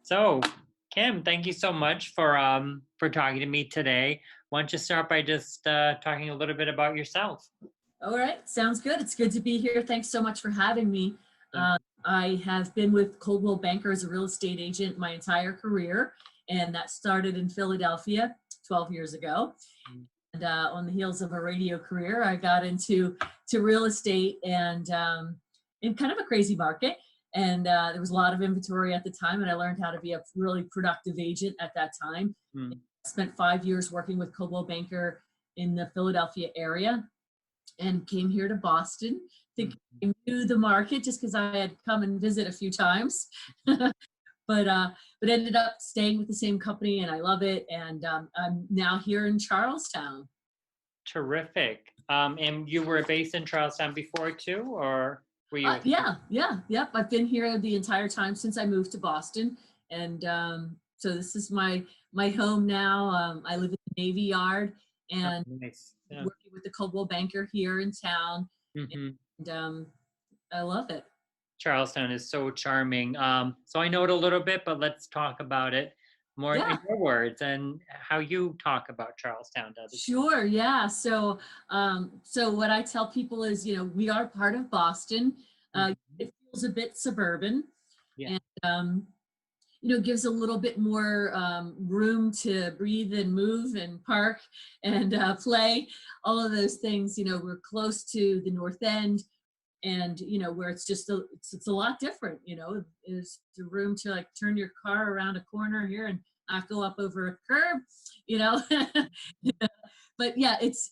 So, Kim, thank you so much for talking to me today. Why don't you start by just talking a little bit about yourself? All right, sounds good. It's good to be here. Thanks so much for having me. Thank I have been with Coldwell Banker as a real estate agent my entire career, and that started in Philadelphia 12 years ago. you. And on the heels of a radio career, I got into real estate and in kind of a crazy market. And there was a lot of inventory at the time, and I learned how to be a really productive agent at that time. Mm. I spent 5 years working with Coldwell Banker in the Philadelphia area and came here to Boston. Thinking Mm. I knew the market just because I had come and visit a few times, but ended up staying with the same company, and I love it. And I'm now here in Charlestown. Terrific. And you were based in Charlestown before too, or were you? Yep. I've been here the entire time since I moved to Boston, and so this is my home now. I live in the Navy Yard, Oh, and nice. Yeah. working with the Coldwell Banker here in town, Hmm. and I love it. Charlestown is so charming. So I know it a little bit, but let's talk about it more in Yeah. your words and how you talk about Charlestown to other people. Sure, yeah. So what I tell people is, we are part of Boston. Mhm. It feels a bit suburban, Yeah. and gives a little bit more room to breathe and move and park and play. All of those things. We're close to the North End, and where it's just it's a lot different. There's the room to like turn your car around a corner here and not go up over a curb. you know but yeah, it's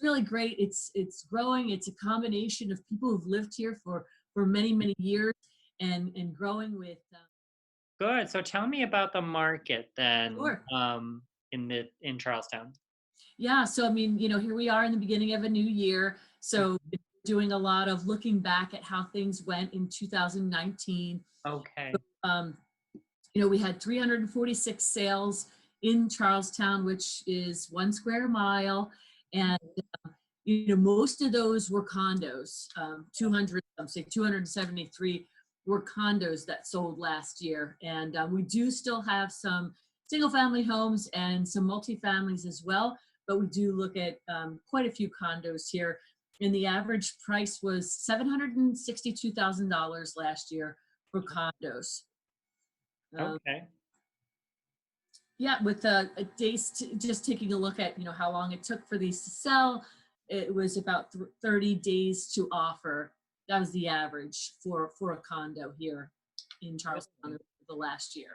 really great. It's growing. It's a combination of people who've lived here for many years, and growing with Good. So tell me about the market then, sure. in Charlestown. Yeah, so I mean, here we are in the beginning of a new year. So Mhm. doing a lot of looking back at how things went in 2019. Okay. Um, we had 346 sales in Charlestown, which is 1 square mile. And, most of those were condos. 200, I'm saying 273 were condos that sold last year. And we do still have some single family homes and some multifamilies as well, but we do look at quite a few condos here. And the average price was $762,000 last year for condos. Um, Okay. yeah, with a days, just taking a look at how long it took for these to sell, it was about 30 days to offer. That was the average for a condo here in Charlestown Really? over the last year.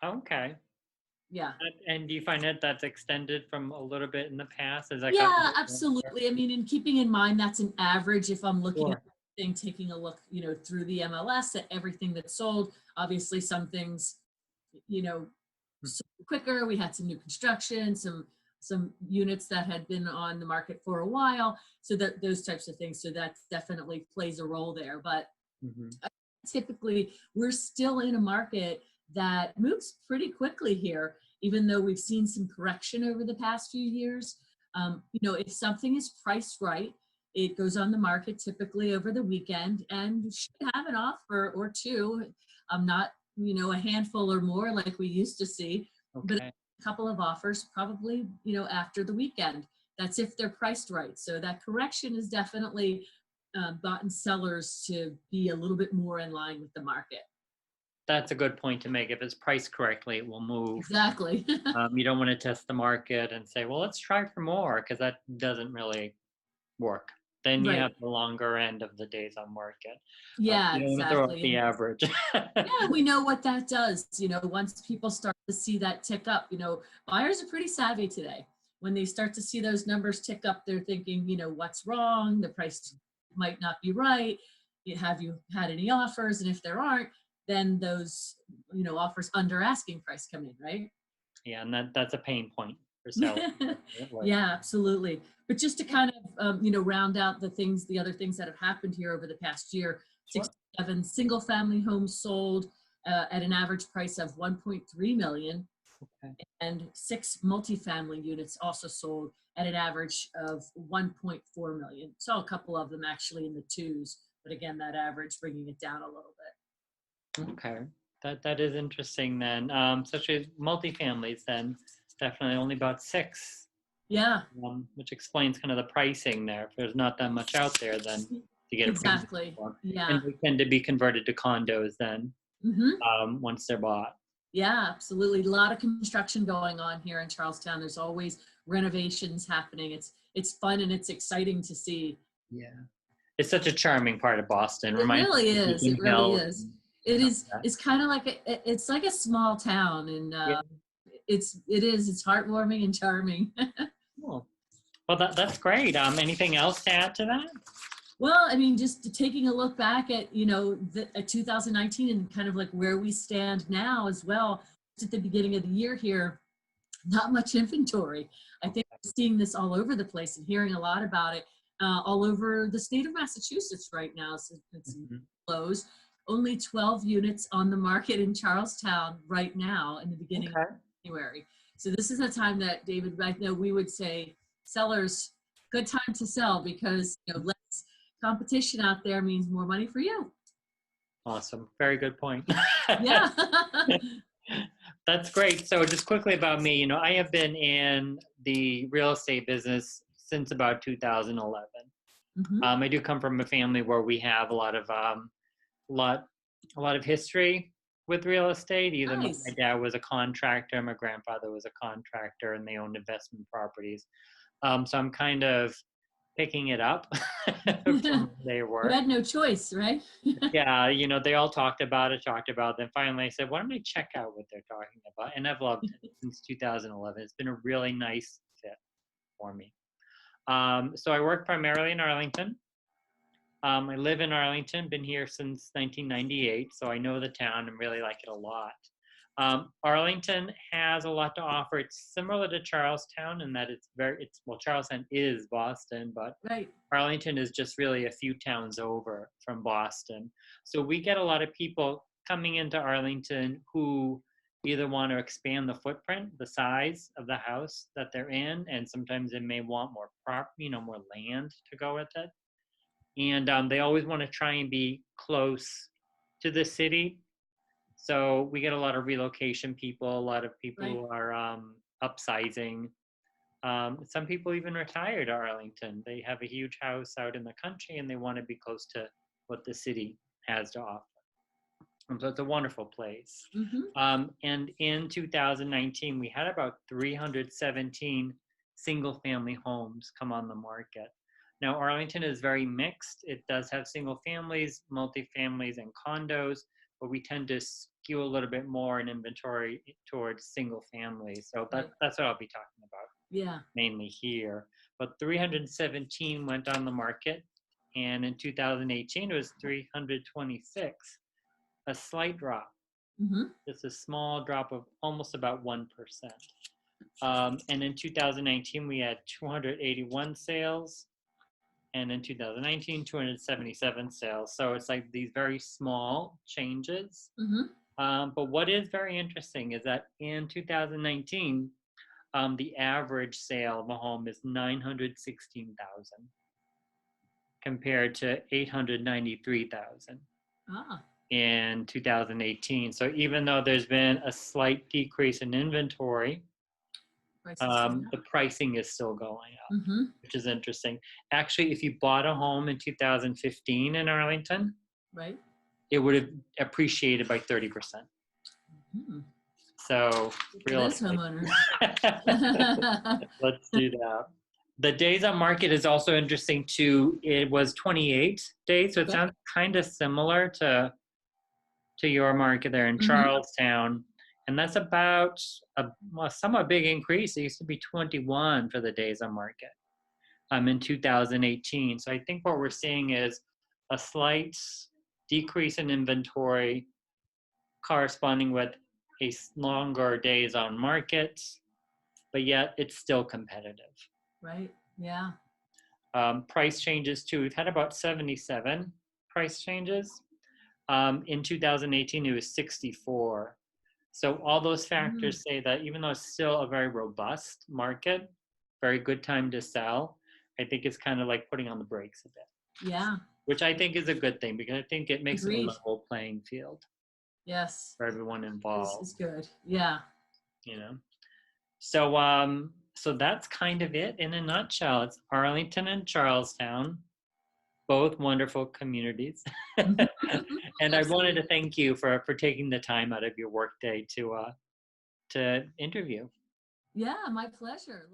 Okay. Yeah. And do you find that that's extended from a little bit in the past? Has that gotten a Yeah, little more? absolutely. I mean, in keeping in mind that's an average, if I'm looking at Sure. everything, taking a look, through the MLS at everything that's sold. Obviously, some things, you know, Mm. sold quicker. We had some new construction, some units that had been on the market for a while. So that those types of things. So that definitely plays a role there. But Mhm. typically we're still in a market that moves pretty quickly here, even though we've seen some correction over the past few years. If something is priced right, it goes on the market typically over the weekend and should have an offer or two. Not, a handful or more like we used to see, but Okay. a couple of offers probably, after the weekend. That's if they're priced right. So that correction is definitely gotten sellers to be a little bit more in line with the market. That's a good point to make. If it's priced correctly, it will move. Exactly. You don't want to test the market and say, well, let's try for more, because that doesn't really work. Then you Right. have the longer end of the days on market. Yeah, You don't want to throw out exactly. the And average. yeah, we know what that does. Once people start to see that tick up, buyers are pretty savvy today. When they start to see those numbers tick up, they're thinking, what's wrong? The price might not be right. Have you had any offers? And if there aren't, then those, offers under asking price come in, right? Yeah, and that's a pain point for sellers. Like, Yeah, absolutely. But just to kind of, round out the other things that have happened here over the past year, sure. 67 single family homes sold at an average price of 1.3 million, Okay. and 6 multifamily units also sold at an average of 1.4 million. Saw a couple of them actually in the twos, but again, that average bringing it down a little bit. Okay. That is interesting then. Such as multifamilies then, definitely only about six, Yeah, which explains kind of the pricing there. If there's not that much out there, then to get a premium exactly. for 'em. Yeah. And they tend to be converted to condos then, Hmm. once they're bought. Yeah, absolutely. A lot of construction going on here in Charlestown. There's always renovations happening. It's fun and it's exciting to see. Yeah. It's such a charming part of Boston. It Reminds me really of is. It Beacon really Hill is. and It all is. that. It's kind of like it's like a small town, and it's heartwarming and charming. Cool. Well, that's great. Anything else to add to that? Well, I mean, just taking a look back at, at 2019 and kind of like where we stand now as well, at the beginning of the year here, not much inventory. I think we're seeing this all over the place and hearing a lot about it all over the state of Massachusetts right now. So it's Mhm. closed. Only 12 units on the market in Charlestown right now in the beginning of Okay. January. So this is a time that, David, I know we would say sellers, good time to sell because less competition out there means more money for you. Awesome. Very good point. Yeah. That's great. So just quickly about me, I have been in the real estate business since about 2011. Hmm. I do come from a family where we have lot a lot of history with real estate. Either my Nice. dad was a contractor, my grandfather was a contractor, and they owned investment properties. So I'm kind of picking it up from where they You were. had no choice, right? Yeah, they all talked about it, then finally I said, why don't I check out what they're talking about? And I've loved it since 2011. It's been a really nice fit for me. So I work primarily in Arlington. I live in Arlington, been here since 1998, so I know the town and really like it a lot. Arlington has a lot to offer. It's similar to Charlestown in that well, Charlestown is Boston, but Right. Arlington is just really a few towns over from Boston. So we get a lot of people coming into Arlington who either want to expand the footprint, the size of the house that they're in, and sometimes they may want more land to go with it. And they always want to try and be close to the city. So we get a lot of relocation people, a lot of people Right. who are upsizing. Some people even retire to Arlington. They have a huge house out in the country and they want to be close to what the city has to offer. So it's a wonderful place. Hmm. And in 2019, we had about 317 single family homes come on the market. Now, Arlington is very mixed. It does have single families, multifamilies, and condos, but we tend to skew a little bit more in inventory towards single families. So Right. that's what I'll be talking about Yeah. mainly here. But 317 went on the market, and in 2018 it was 326, a slight drop, Hmm. just a small drop of almost about 1%. And in 2019 we had 281 sales, and in 2019 277 sales. So it's like these very small changes. Hmm. But what is very interesting is that in 2019 the average sale of a home is 916,000 compared to 893,000 Ah, in 2018. So even though there's been a slight decrease in inventory, prices going the up. pricing is still going up, Hmm. which is interesting. Actually, if you bought a home in 2015 in Arlington, Right. it would have appreciated by 30%. Hmm. So For real those estate. homeowners. Let's do that. The days on market is also interesting too. It was 28 days, so it Okay. sounds kind of similar to your market there in Hmm. Charlestown. And that's about a somewhat big increase. It used to be 21 for the days on market in 2018. So I think what we're seeing is a slight decrease in inventory corresponding with a longer days on market, but yet it's still competitive. Right. Yeah. Price changes too. We've had about 77 price changes. In 2018, it was 64. So all those Mm. factors say that even though it's still a very robust market, very good time to sell, I think it's kind of like putting on the brakes a bit, Yeah. which I think is a good thing because I think it makes it a Agreed. level playing field. Yes. for everyone This involved, is good. Yeah. you know. So so that's kind of it in a nutshell. It's Arlington and Charlestown, both wonderful communities. And I wanted to Absolutely. thank you for taking the time out of your workday to interview. Yeah, my pleasure.